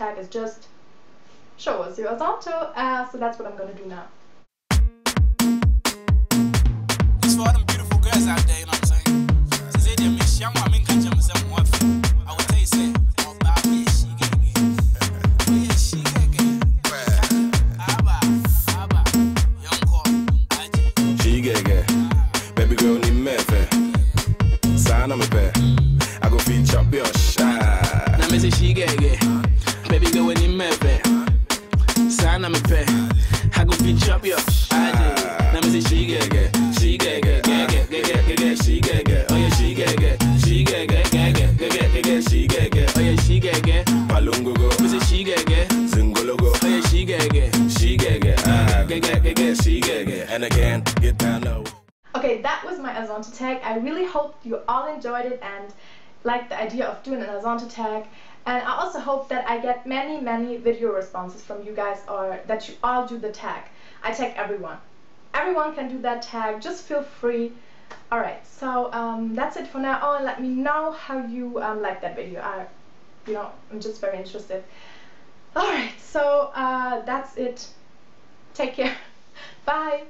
tag is just show us your Azonto. So that's what I'm gonna do now. It's for all them beautiful girls out there, you know what I'm saying? I would tell you, say, oh, baby, she get it. Oh, yeah, she get it. She get it. Baby girl, need me fair. Sign on me fair. I go feed chop your shot. Now me say she get it. Baby girl, need me fair. Sign on me fair. I go feed chop your shot. Now me say she get it. She get it. She get it. Oh yeah, she get it. She get it. She get it. Oh yeah, she get it. Palungo go. Me say she get it. Zingolo go. Oh yeah, she get it. She get it. She get it. And again, get down low. Okay, that was my Azonto tag. I really hope you all enjoyed it and liked the idea of doing an Azonto tag. And I also hope that I get many video responses from you guys, or that you all do the tag. I tag everyone. Everyone can do that tag, just feel free. Alright, so that's it for now. Oh, and let me know how you like that video. I'm just very interested. Alright, so that's it. Take care. Bye.